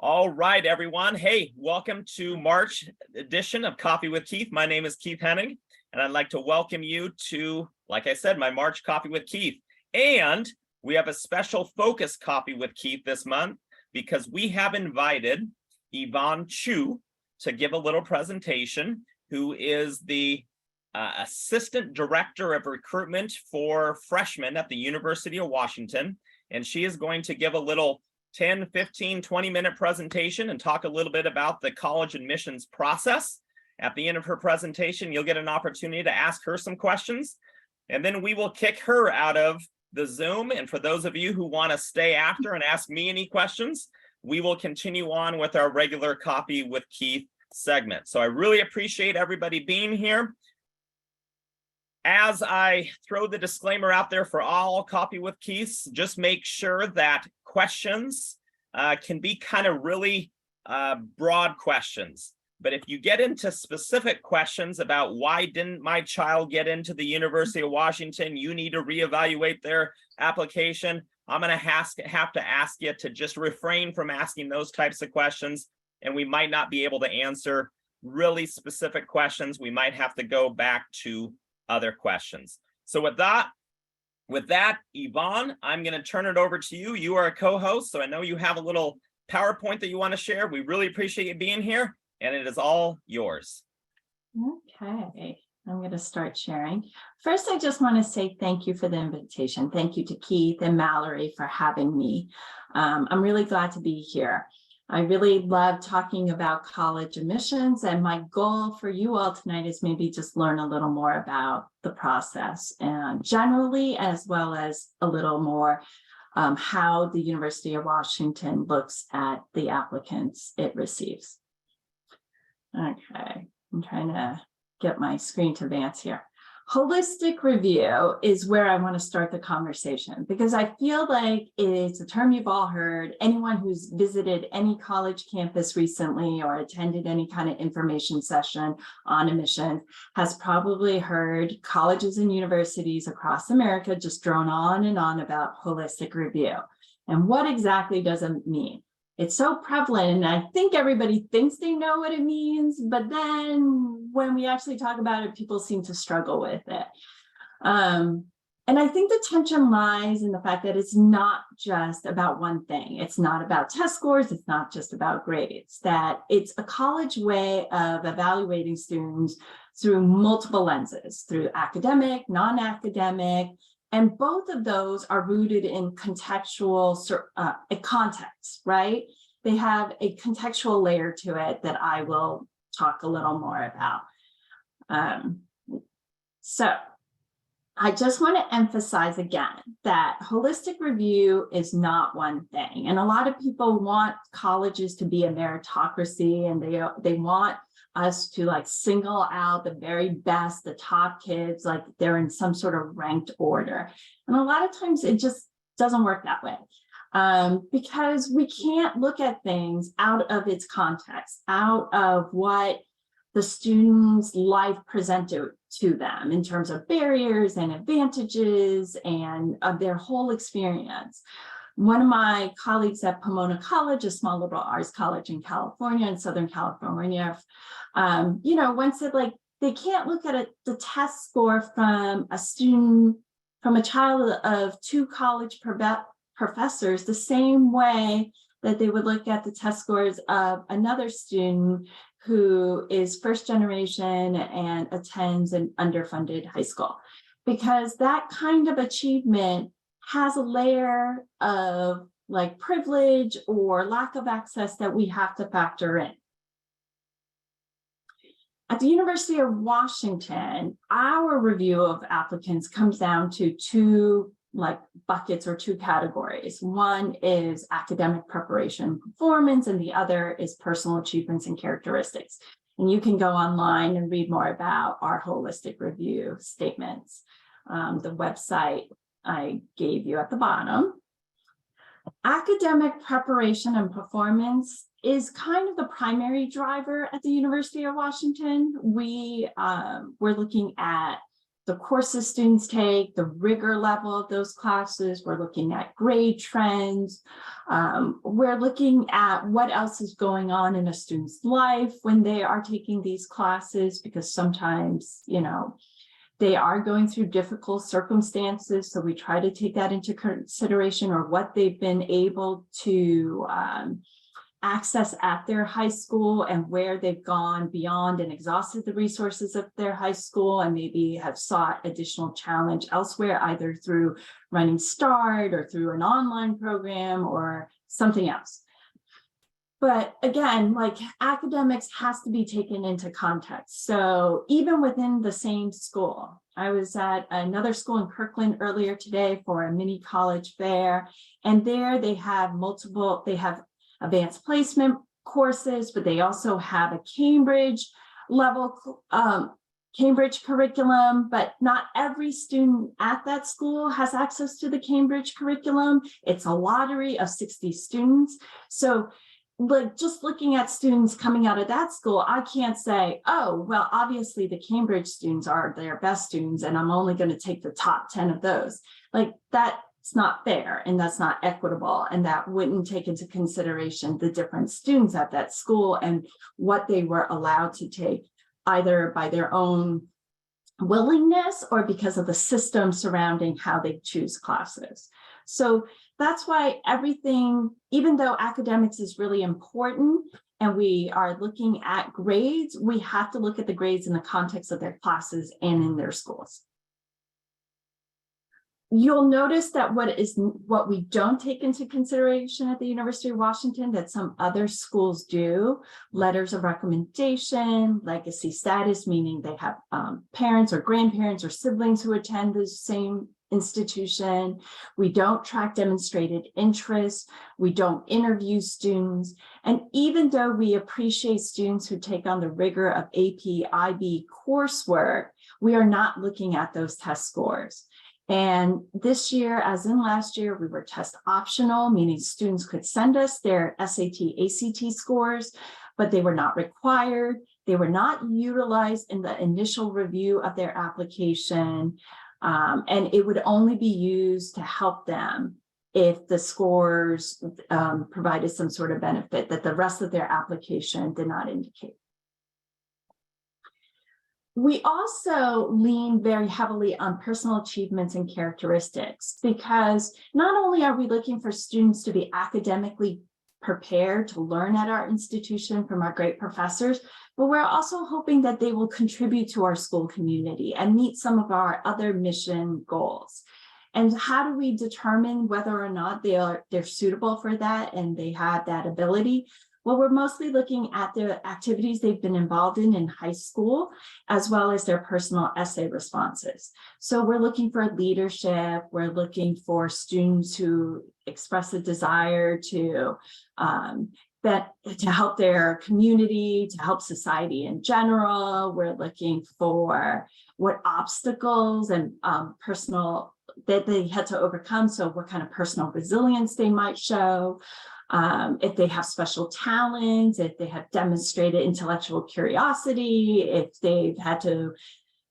All right, everyone. Hey, welcome to March edition of Coffee with Keith. My name is Keith Henning, and I'd like to welcome you to, like I said, my March Coffee with Keith. And we have a special focus Coffee with Keith this month because we have invited Yvonne Chiu to give a little presentation, who is the Assistant Director of Recruitment for Freshmen at the University of Washington. And she is going to give a little 10, 15, 20-minute presentation and talk a little bit about the college admissions process. At the end of her presentation, you'll get an opportunity to ask her some questions, and then we will kick her out of the Zoom. And for those of you who want to stay after and ask me any questions, we will continue on with our regular Coffee with Keith segment. So I really appreciate everybody being here. As I throw the disclaimer out there for all Coffee with Keiths, just make sure that questions can be kind of really broad questions. But if you get into specific questions about why didn't my child get into the University of Washington, you need to reevaluate their application. I'm going to have to ask you to just refrain from asking those types of questions, and we might not be able to answer really specific questions. We might have to go back to other questions. So with that, Yvonne, I'm going to turn it over to you. You are a co-host, so I know you have a little PowerPoint that you want to share. We really appreciate you being here, and it is all yours. Okay, I'm going to start sharing. First, I just want to say thank you for the invitation. Thank you to Keith and Mallory for having me. I'm really glad to be here. I really love talking about college admissions, and my goal for you all tonight is maybe just learn a little more about the process and generally, as well as a little more how the University of Washington looks at the applicants it receives. Okay, I'm trying to get my screen to advance here. Holistic review is where I want to start the conversation, because I feel like it's a term you've all heard. Anyone who's visited any college campus recently or attended any kind of information session on admissions has probably heard colleges and universities across America just drone on and on about holistic review. And what exactly does it mean? It's so prevalent, and I think everybody thinks they know what it means, but then when we actually talk about it, people seem to struggle with it. And I think the tension lies in the fact that it's not just about one thing. It's not about test scores. It's not just about grades, that it's a college way of evaluating students through multiple lenses, through academic, non-academic, and both of those are rooted in contextual context, right? They have a contextual layer to it that I will talk a little more about. So I just want to emphasize again that holistic review is not one thing. And a lot of people want colleges to be a meritocracy, and they want us to like single out the very best, the top kids, like they're in some sort of ranked order. And a lot of times it just doesn't work that way, because we can't look at things out of its context, out of what the student's life presented to them in terms of barriers and advantages and of their whole experience. One of my colleagues at Pomona College, a small liberal arts college in California, in Southern California, once said, like, they can't look at the test score from a student, from a child of two college professors the same way that they would look at the test scores of another student who is first generation and attends an underfunded high school, because that kind of achievement has a layer of like privilege or lack of access that we have to factor in. At the University of Washington, our review of applicants comes down to two buckets or two categories. One is academic preparation and performance, and the other is personal achievements and characteristics. And you can go online and read more about our holistic review statements. The website I gave you at the bottom. Academic preparation and performance is kind of the primary driver at the University of Washington. We're looking at the courses students take, the rigor level of those classes. We're looking at grade trends. We're looking at what else is going on in a student's life when they are taking these classes, because sometimes, they are going through difficult circumstances. So we try to take that into consideration, or what they've been able to access at their high school, and where they've gone beyond and exhausted the resources of their high school and maybe have sought additional challenge elsewhere, either through running START or through an online program or something else. But again, like, academics has to be taken into context. So even within the same school, I was at another school in Kirkland earlier today for a mini college fair, and there they have advanced placement courses, but they also have a Cambridge level, Cambridge curriculum, but not every student at that school has access to the Cambridge curriculum. It's a lottery of 60 students. So like, just looking at students coming out of that school, I can't say, oh, well, obviously the Cambridge students are their best students, and I'm only going to take the top 10 of those. Like, that's not fair, and that's not equitable, and that wouldn't take into consideration the different students at that school and what they were allowed to take, either by their own willingness or because of the system surrounding how they choose classes. So that's why everything, even though academics is really important and we are looking at grades, we have to look at the grades in the context of their classes and in their schools. You'll notice that what we don't take into consideration at the University of Washington that some other schools do: letters of recommendation, legacy status, meaning they have parents or grandparents or siblings who attend the same institution. We don't track demonstrated interest. We don't interview students. And even though we appreciate students who take on the rigor of AP, IB coursework, we are not looking at those test scores. And this year, as in last year, we were test optional, meaning students could send us their SAT, ACT scores, but they were not required. They were not utilized in the initial review of their application. And it would only be used to help them if the scores provided some sort of benefit that the rest of their application did not indicate. We also lean very heavily on personal achievements and characteristics, because not only are we looking for students to be academically prepared to learn at our institution from our great professors, but we're also hoping that they will contribute to our school community and meet some of our other mission goals. And how do we determine whether or not they're suitable for that and they have that ability? Well, we're mostly looking at the activities they've been involved in high school, as well as their personal essay responses. So we're looking for leadership. We're looking for students who express a desire to help their community, to help society in general. We're looking for what obstacles and personal that they had to overcome. So what kind of personal resilience they might show. If they have special talents, if they have demonstrated intellectual curiosity, if they've had to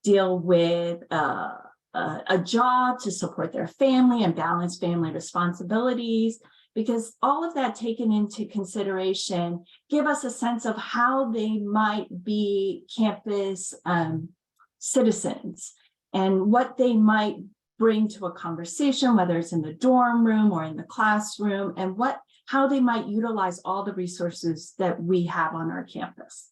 deal with a job to support their family and balance family responsibilities, because all of that taken into consideration give us a sense of how they might be campus citizens and what they might bring to a conversation, whether it's in the dorm room or in the classroom, and how they might utilize all the resources that we have on our campus.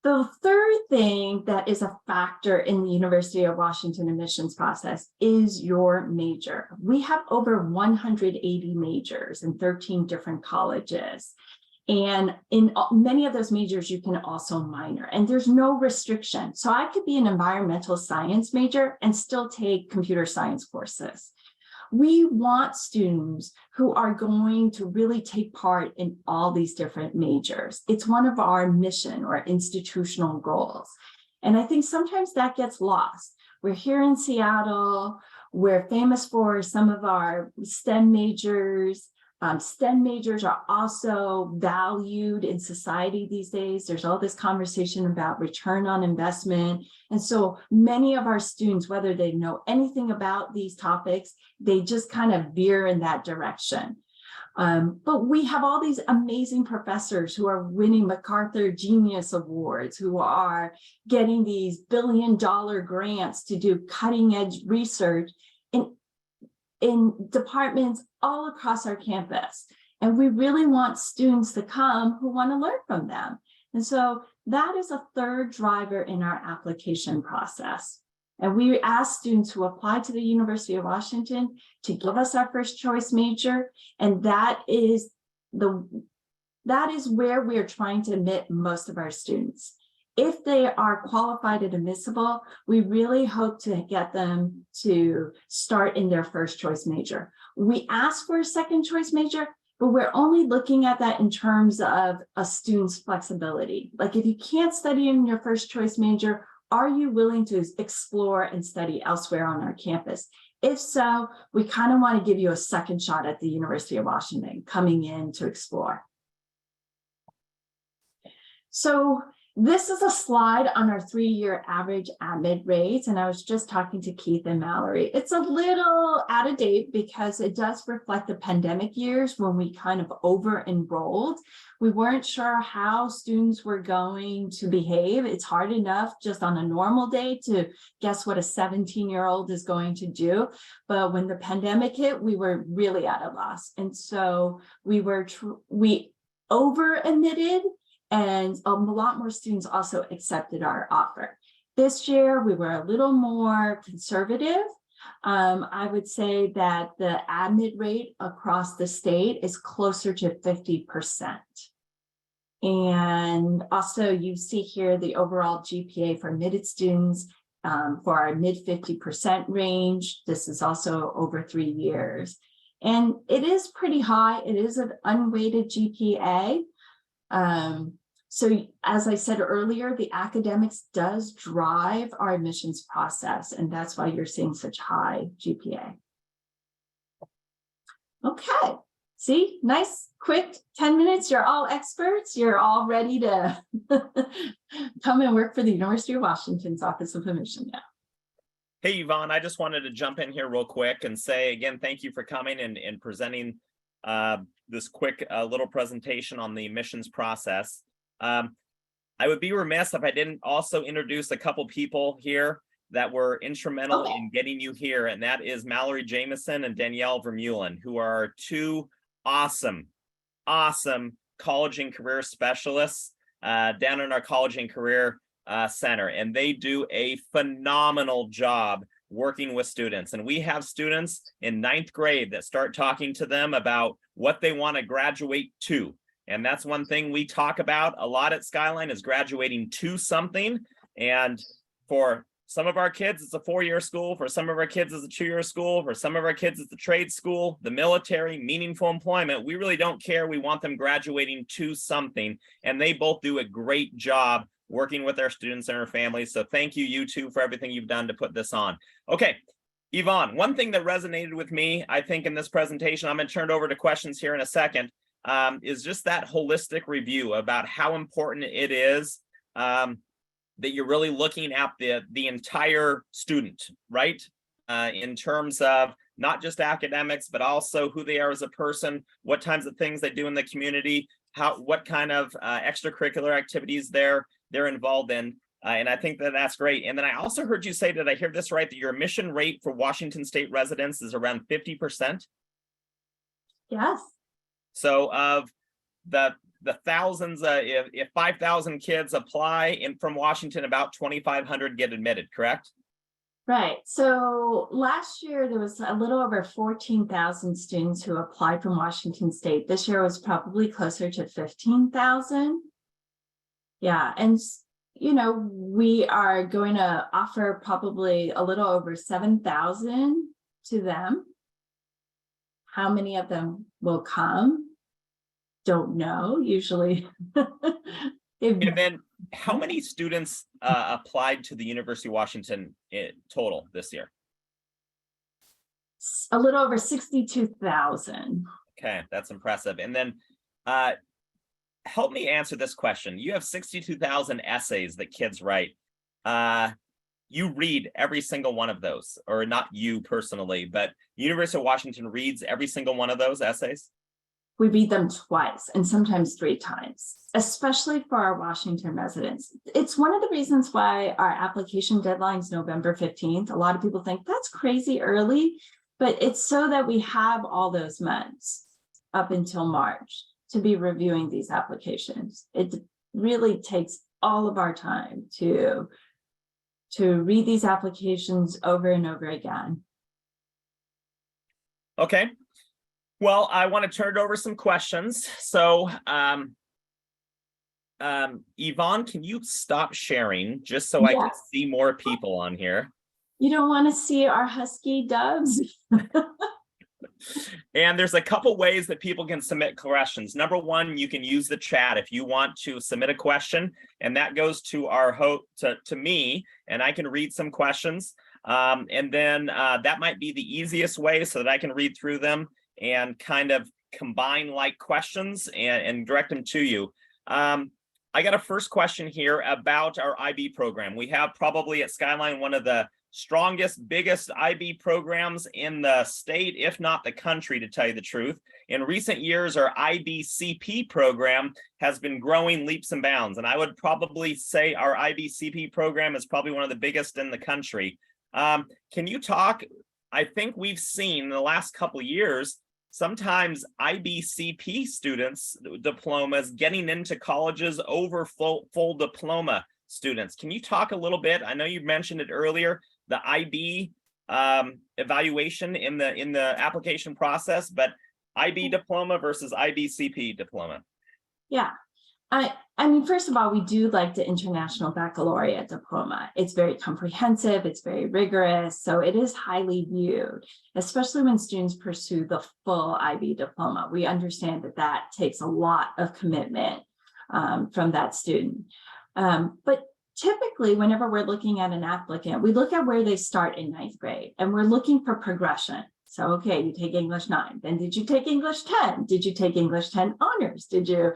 The third thing that is a factor in the University of Washington admissions process is your major. We have over 180 majors in 13 different colleges. And in many of those majors, you can also minor, and there's no restriction. So I could be an environmental science major and still take computer science courses. We want students who are going to really take part in all these different majors. It's one of our mission or institutional goals. And I think sometimes that gets lost. We're here in Seattle. We're famous for some of our STEM majors, STEM majors are also valued in society these days. There's all this conversation about return on investment. And so many of our students, whether they know anything about these topics, they just kind of veer in that direction. But we have all these amazing professors who are winning MacArthur Genius Awards, who are getting these billion-dollar grants to do cutting-edge research in departments all across our campus. And we really want students to come who want to learn from them. And so that is a third driver in our application process. And we ask students who apply to the University of Washington to give us our first choice major. And that is where we are trying to admit most of our students. If they are qualified and admissible, we really hope to get them to start in their first choice major. We ask for a second choice major, but we're only looking at that in terms of a student's flexibility. Like if you can't study in your first choice major, are you willing to explore and study elsewhere on our campus? If so, we kind of want to give you a second shot at the University of Washington coming in to explore. So this is a slide on our 3-year average admit rates, and I was just talking to Keith and Mallory. It's a little out of date because it does reflect the pandemic years when we kind of over-enrolled. We weren't sure how students were going to behave. It's hard enough just on a normal day to guess what a 17-year-old is going to do. But when the pandemic hit, we were really at a loss. And so we over-admitted, and a lot more students also accepted our offer. This year, we were a little more conservative. I would say that the admit rate across the state is closer to 50%. And also you see here the overall GPA for admitted students for our mid 50% range. This is also over 3 years. And it is pretty high. It is an unweighted GPA. So as I said earlier, the academics does drive our admissions process, and that's why you're seeing such high GPA. Okay, see, nice, quick 10 minutes. You're all experts. You're all ready to come and work for the University of Washington's Office of Admission now. Hey, Yvonne, I just wanted to jump in here real quick and say, again, thank you for coming and presenting this quick little presentation on the admissions process. I would be remiss if I didn't also introduce a couple people here that were instrumental in getting you here, and that is Mallory Jameson and Danielle Vermeulen, who are two awesome college and career specialists down in our college and career center, and they do a phenomenal job working with students. And we have students in 9th grade that start talking to them about what they want to graduate to. And that's one thing we talk about a lot at Skyline is graduating to something. And for some of our kids, it's a 4-year school. For some of our kids, it's a 2-year school. For some of our kids, it's a trade school, the military, meaningful employment. We really don't care. We want them graduating to something. And they both do a great job working with our students and our families. So thank you, you two, for everything you've done to put this on. Okay, Yvonne, one thing that resonated with me, I think in this presentation, I'm going to turn it over to questions here in a second, is just that holistic review about how important it is that you're really looking at the entire student, right? In terms of not just academics, but also who they are as a person, what kinds of things they do in the community, what kind of extracurricular activities they're involved in. And I think that that's great. And then I also heard you say, did I hear this right, that your admission rate for Washington State residents is around 50%? Yes. So of the thousands, if 5,000 kids apply from Washington, about 2,500 get admitted, correct? Right. So last year, there was a little over 14,000 students who applied from Washington State. This year was probably closer to 15,000. Yeah. And, you know, we are going to offer probably a little over 7,000 to them. How many of them will come? Don't know, usually. And then how many students applied to the University of Washington total this year? A little over 62,000. Okay, that's impressive. And then help me answer this question. You have 62,000 essays that kids write. You read every single one of those, or not you personally, but University of Washington reads every single one of those essays? We read them twice and sometimes 3 times, especially for our Washington residents. It's one of the reasons why our application deadline is November 15th. A lot of people think that's crazy early, but it's so that we have all those months up until March to be reviewing these applications. It really takes all of our time to read these applications over and over again. Okay. Well, I want to turn it over some questions. So, Yvonne, can you stop sharing just so I can Yes. see more people on here? You don't want to see our husky doves? And there's a couple ways that people can submit questions. Number one, you can use the chat if you want to submit a question, and that goes to our host, to me, and I can read some questions. And then that might be the easiest way so that I can read through them and kind of combine like questions and direct them to you. I got a first question here about our IB program. We have probably at Skyline one of the strongest, biggest IB programs in the state, if not the country, to tell you the truth. In recent years, our IBCP program has been growing leaps and bounds. And I would probably say our IBCP program is probably one of the biggest in the country. Can you talk? I think we've seen in the last couple of years, sometimes IBCP students, diplomas, getting into colleges over full diploma students. Can you talk a little bit? I know you mentioned it earlier, the IB evaluation in the application process, but IB diploma versus IBCP diploma. Yeah. I mean, first of all, we do like the International Baccalaureate diploma. It's very comprehensive, it's very rigorous, so it is highly viewed, especially when students pursue the full IB diploma. We understand that that takes a lot of commitment from that student. But typically, whenever we're looking at an applicant, we look at where they start in 9th grade, and we're looking for progression. So, okay, you take English 9, then did you take English 10? Did you take English 10 honors? Did you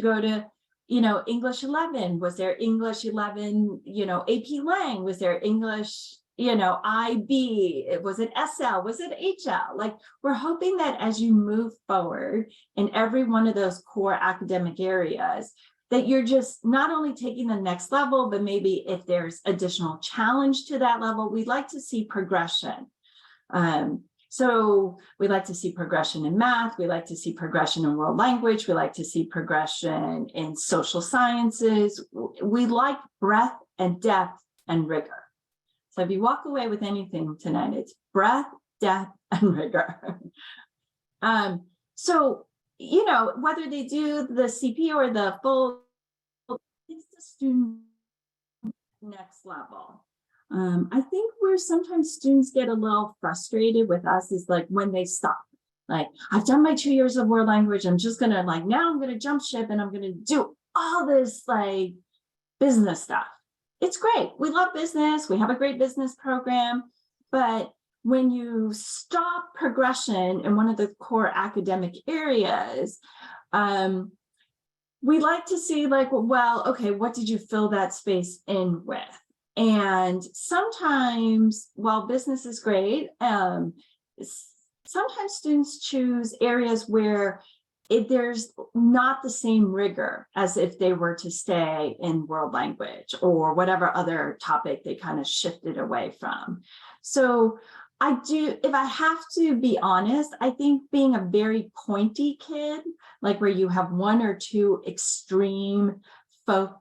go to, English 11? Was there English 11, AP Lang? Was there English, IB? Was it SL? Was it HL? Like, we're hoping that as you move forward in every one of those core academic areas, that you're just not only taking the next level, but maybe if there's additional challenge to that level, we'd like to see progression. So we like to see progression in math, we like to see progression in world language, we like to see progression in social sciences. We like breadth and depth and rigor. So if you walk away with anything tonight, it's breadth, depth, and rigor. So, whether they do the CP or the full, it's the student next level. I think where sometimes students get a little frustrated with us is like when they stop. Like, I've done my 2 years of world language. I'm just gonna now I'm gonna jump ship and I'm gonna do all this business stuff. It's great. We love business. We have a great business program. But when you stop progression in one of the core academic areas, we like to see okay, what did you fill that space in with? And sometimes, while business is great, sometimes students choose areas where there's not the same rigor as if they were to stay in world language or whatever other topic they kind of shifted away from. So if I have to be honest, I think being a very pointy kid, like where you have one or two extreme foci,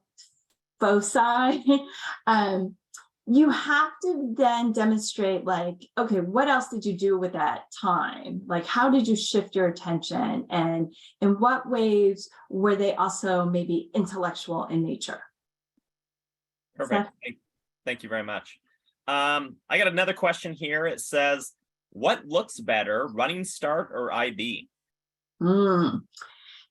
you have to then demonstrate okay, what else did you do with that time? How did you shift your attention, and in what ways were they also maybe intellectual in nature? Perfect. Thank you very much. I got another question here. It says, what looks better, Running Start or IB?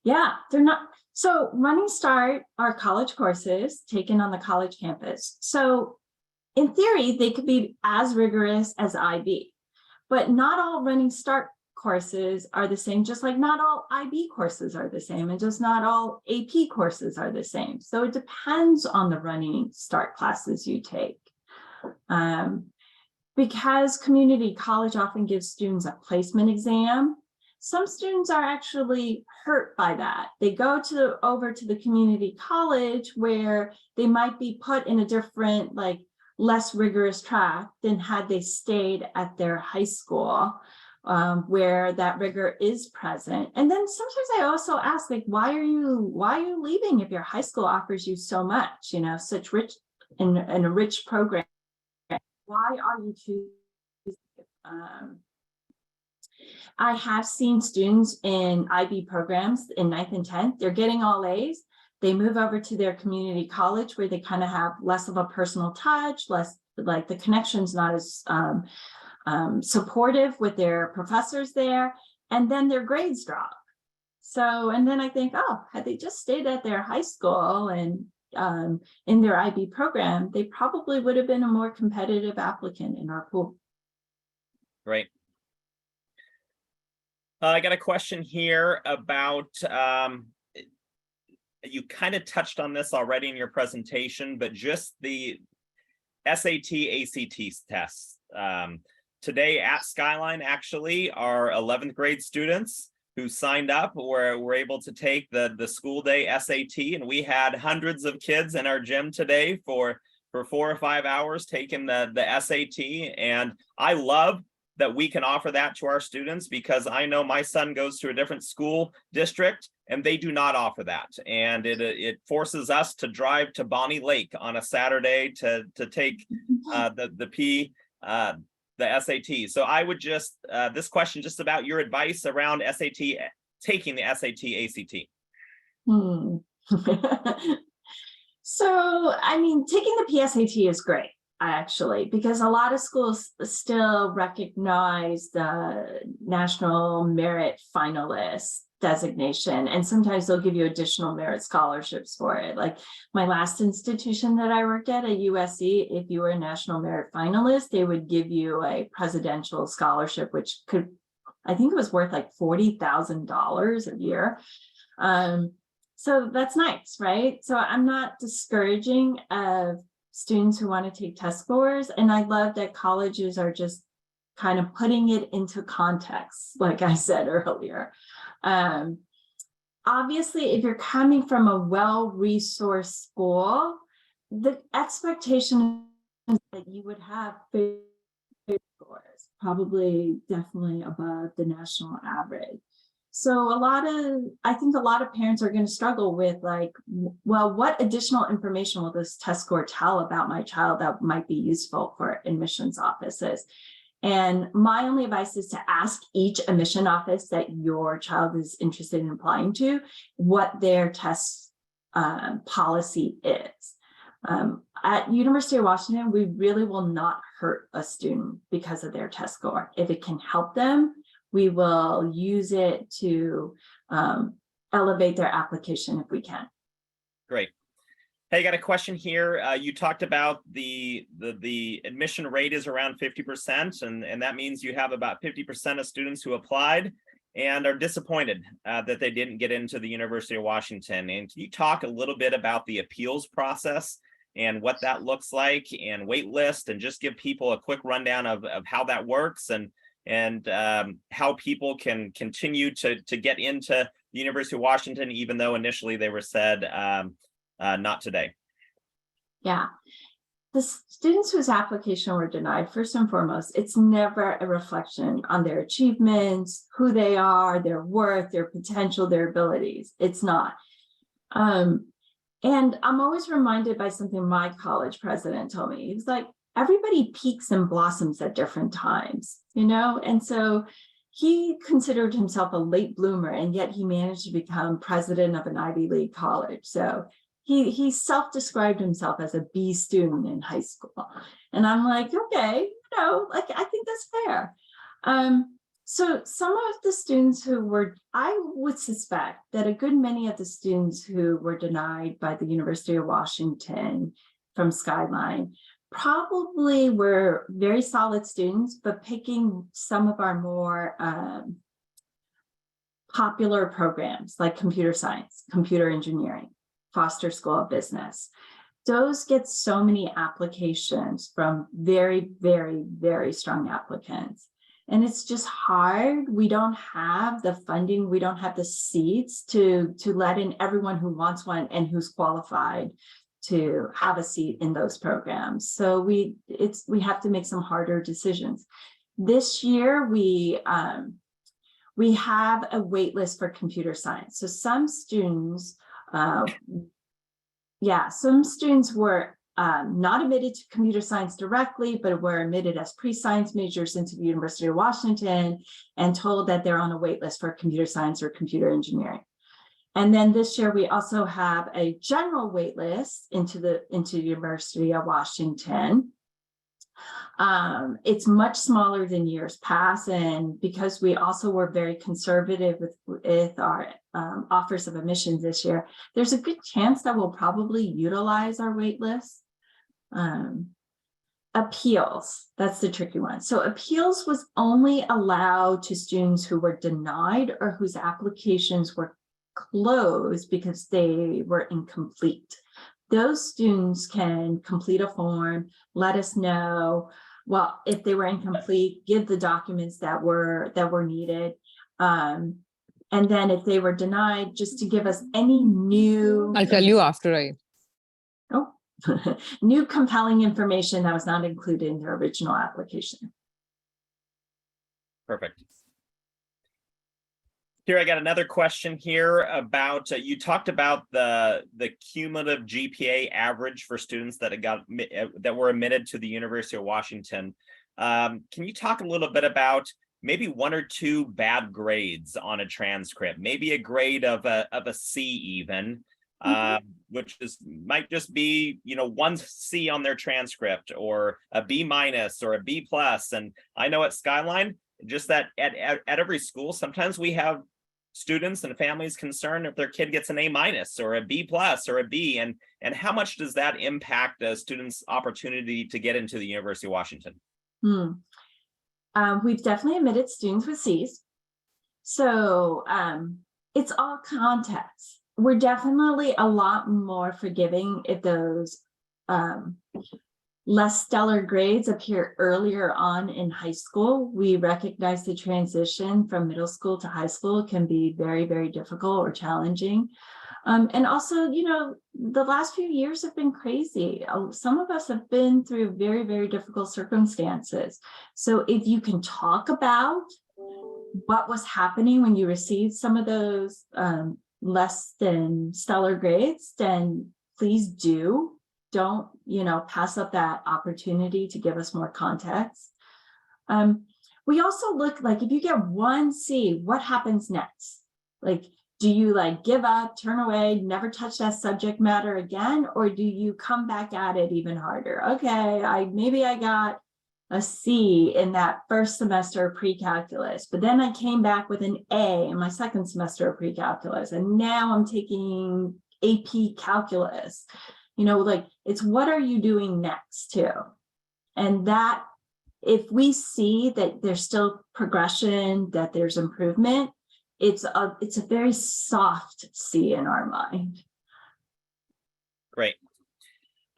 Yeah, they're not. So Running Start are college courses taken on the college campus. So in theory, they could be as rigorous as IB, but not all Running Start courses are the same, just like not all IB courses are the same, and just not all AP courses are the same. So it depends on the running start classes you take. Because community college often gives students a placement exam, some students are actually hurt by that. They go over to the community college where they might be put in a different, like less rigorous track than had they stayed at their high school, where that rigor is present. And then sometimes I also ask, like, why are you leaving if your high school offers you so much, you know, such rich and a rich program? Why are you choosing? I have seen students in IB programs in 9th and 10th, they're getting all A's. They move over to their community college where they kind of have less of a personal touch, less like the connection's not as supportive with their professors there, and then their grades drop. So, and then I think, oh, had they just stayed at their high school and in their IB program, they probably would have been a more competitive applicant in our pool. Right. I got a question here about, you kind of touched on this already in your presentation, but just the SAT, ACT tests. Today at Skyline, actually, our 11th grade students who signed up were able to take the school day SAT, and we had hundreds of kids in our gym today for 4 or 5 hours taking the SAT. And I love that we can offer that to our students, because I know my son goes to a different school district and they do not offer that. And it forces us to drive to Bonnie Lake on a Saturday to take the SAT. So I would just, this question just about your advice around SAT, taking the SAT, ACT. So, I mean, taking the PSAT is great, actually, because a lot of schools still recognize the National Merit Finalist designation, and sometimes they'll give you additional merit scholarships for it. Like my last institution that I worked at USC, if you were a National Merit Finalist, they would give you a presidential scholarship, which could, I think it was worth like $40,000 a year. So that's nice, right? So I'm not discouraging of students who want to take test scores. And I love that colleges are just kind of putting it into context, like I said earlier. Obviously, if you're coming from a well-resourced school, the expectation is that you would have good scores, probably definitely above the national average. So I think a lot of parents are going to struggle with, like, well, what additional information will this test score tell about my child that might be useful for admissions offices? And my only advice is to ask each admission office that your child is interested in applying to what their test policy is. At University of Washington, we really will not hurt a student because of their test score. If it can help them, we will use it to elevate their application if we can. Great. Hey, I got a question here. You talked about the admission rate is around 50%, and that means you have about 50% of students who applied and are disappointed that they didn't get into the University of Washington. And can you talk a little bit about the appeals process and what that looks like, and wait list, and just give people a quick rundown of how that works, and how people can continue to get into the University of Washington, even though initially they were said not today? Yeah. The students whose application were denied, first and foremost, it's never a reflection on their achievements, who they are, their worth, their potential, their abilities. It's not. And I'm always reminded by something my college president told me. He was like, everybody peaks and blossoms at different times, you know? And so he considered himself a late bloomer, and yet he managed to become president of an Ivy League college. So he self-described himself as a B student in high school. And I'm like, okay, you know, like, I think that's fair. So some of the students I would suspect that a good many of the students who were denied by the University of Washington from Skyline probably were very solid students, but picking some of our more popular programs like computer science, computer engineering, Foster School of Business. Those get so many applications from very, very, very strong applicants. And it's just hard. We don't have the funding. We don't have the seats to let in everyone who wants one and who's qualified to have a seat in those programs. So we have to make some harder decisions. This year, we have a wait list for computer science. So some students, some students were not admitted to computer science directly, but were admitted as pre-science majors into the University of Washington and told that they're on a wait list for computer science or computer engineering. And then this year, we also have a general wait list into the University of Washington. It's much smaller than years past, and because we also were very conservative with our offers of admissions this year, there's a good chance that we'll probably utilize our wait list. Appeals, that's the tricky one. So appeals was only allowed to students who were denied or whose applications were closed because they were incomplete. Those students can complete a form, let us know, well, if they were incomplete, give the documents that were needed. And then if they were denied, just to give us any new— I'll tell you after new compelling information that was not included in their original application. Perfect. Here, I got another question here about, you talked about the cumulative GPA average for students that that were admitted to the University of Washington. Can you talk a little bit about maybe one or two bad grades on a transcript, maybe a grade of a C even, which might just be, one C on their transcript, or a B- or a B+. And I know at Skyline, just that at every school, sometimes we have students and families concerned if their kid gets an A- or a B+ or a B, and how much does that impact a student's opportunity to get into the University of Washington? We've definitely admitted students with C's. So it's all context. We're definitely a lot more forgiving if those less stellar grades appear earlier on in high school. We recognize the transition from middle school to high school can be very, very difficult or challenging. And also, the last few years have been crazy. Some of us have been through very, very difficult circumstances. So if you can talk about what was happening when you received some of those less than stellar grades, then please do. Don't, pass up that opportunity to give us more context. We also look like, if you get one C, what happens next? Like, do you give up, turn away, never touch that subject matter again? Or do you come back at it even harder? Okay, maybe I got a C in that first semester of pre-calculus, but then I came back with an A in my second semester of pre-calculus, and now I'm taking AP calculus. It's what are you doing next too? And that, if we see that there's still progression, that there's improvement, it's a very soft C in our mind. Great.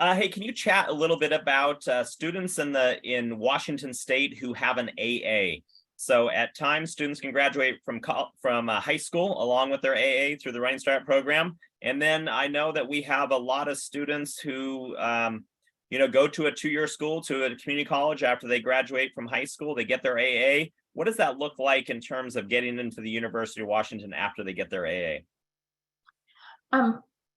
Hey, can you chat a little bit about students in Washington State who have an AA? So at times, students can graduate from high school along with their AA through the Running Start program. And then I know that we have a lot of students who, go to a two-year school, to a community college after they graduate from high school. They get their AA. What does that look like in terms of getting into the University of Washington after they get their AA?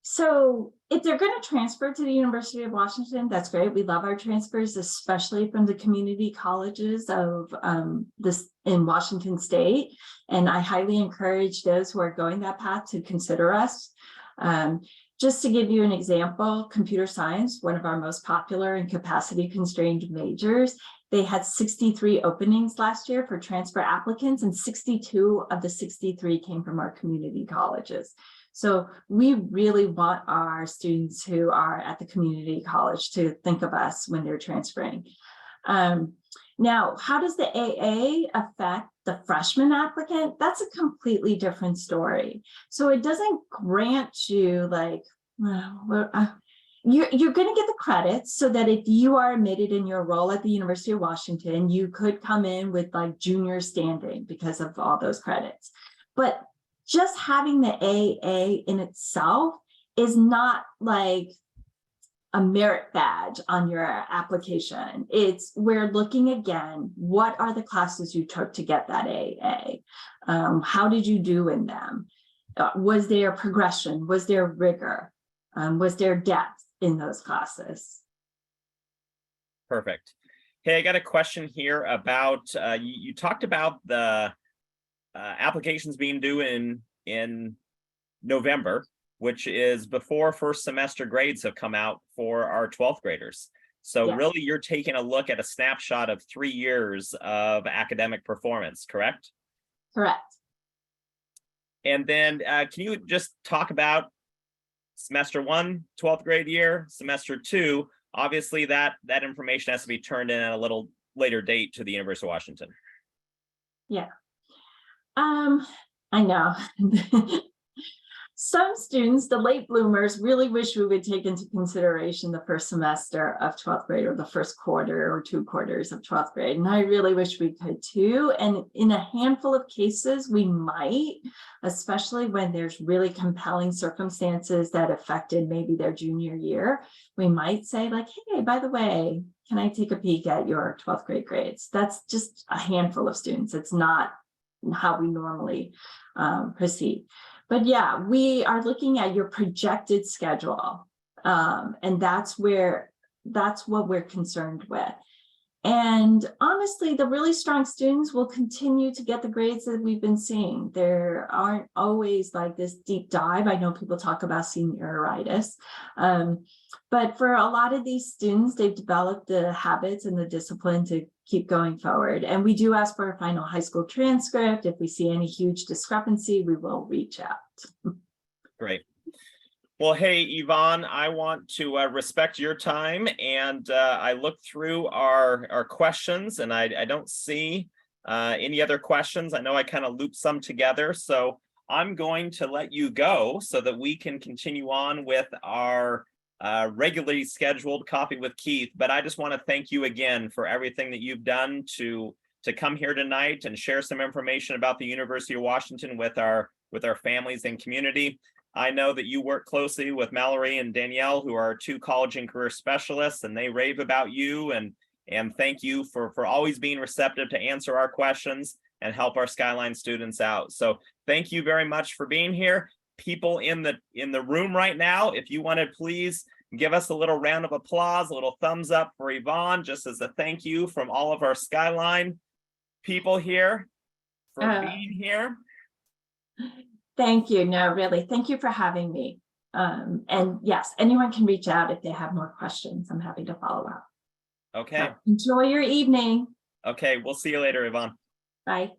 So if they're going to transfer to the University of Washington, that's great. We love our transfers, especially from the community colleges of this in Washington State. And I highly encourage those who are going that path to consider us. Just to give you an example, computer science, one of our most popular and capacity constrained majors, they had 63 openings last year for transfer applicants, and 62 of the 63 came from our community colleges. So we really want our students who are at the community college to think of us when they're transferring. Now, how does the AA affect the freshman applicant? That's a completely different story. So it doesn't grant you like, you're going to get the credits so that if you are admitted in your role at the University of Washington, you could come in with like junior standing because of all those credits. But just having the AA in itself is not like a merit badge on your application. We're looking again, what are the classes you took to get that AA? How did you do in them? Was there progression? Was there rigor? Was there depth in those classes? Perfect. Hey, I got a question here about, you talked about the applications being due in November, which is before first semester grades have come out for our 12th graders. So Yes. Really, you're taking a look at a snapshot of 3 years of academic performance, correct? Correct. And then can you just talk about semester 1, 12th grade year, semester 2? Obviously, that information has to be turned in at a little later date to the University of Washington. Yeah. I know. Some students, the late bloomers, really wish we would take into consideration the first semester of 12th grade or the first quarter or 2 quarters of 12th grade. And I really wish we could too. And in a handful of cases, we might, especially when there's really compelling circumstances that affected maybe their junior year, we might say like, hey, by the way, can I take a peek at your 12th grade grades? That's just a handful of students. It's not how we normally proceed. But yeah, we are looking at your projected schedule. And that's what we're concerned with. And honestly, the really strong students will continue to get the grades that we've been seeing. There aren't always like this deep dive. I know people talk about senioritis. But for a lot of these students, they've developed the habits and the discipline to keep going forward. And we do ask for a final high school transcript. If we see any huge discrepancy, we will reach out. Great. Well, hey, Yvonne, I want to respect your time, and I looked through our questions, and I don't see any other questions. I know I kind of looped some together, so I'm going to let you go so that we can continue on with our regularly scheduled Coffee with Keith. But I just want to thank you again for everything that you've done to come here tonight and share some information about the University of Washington with our families and community. I know that you work closely with Mallory and Danielle, who are 2 college and career specialists, and they rave about you and thank you for always being receptive to answer our questions and help our Skyline students out. So thank you very much for being here. People in the room right now, if you want to please give us a little round of applause, a little thumbs up for Yvonne, just as a thank you from all of our Skyline people here for being here. Thank you. No, really, thank you for having me. And yes, anyone can reach out if they have more questions. I'm happy to follow up. Okay. So enjoy your evening. Okay, we'll see you later, Yvonne. Bye.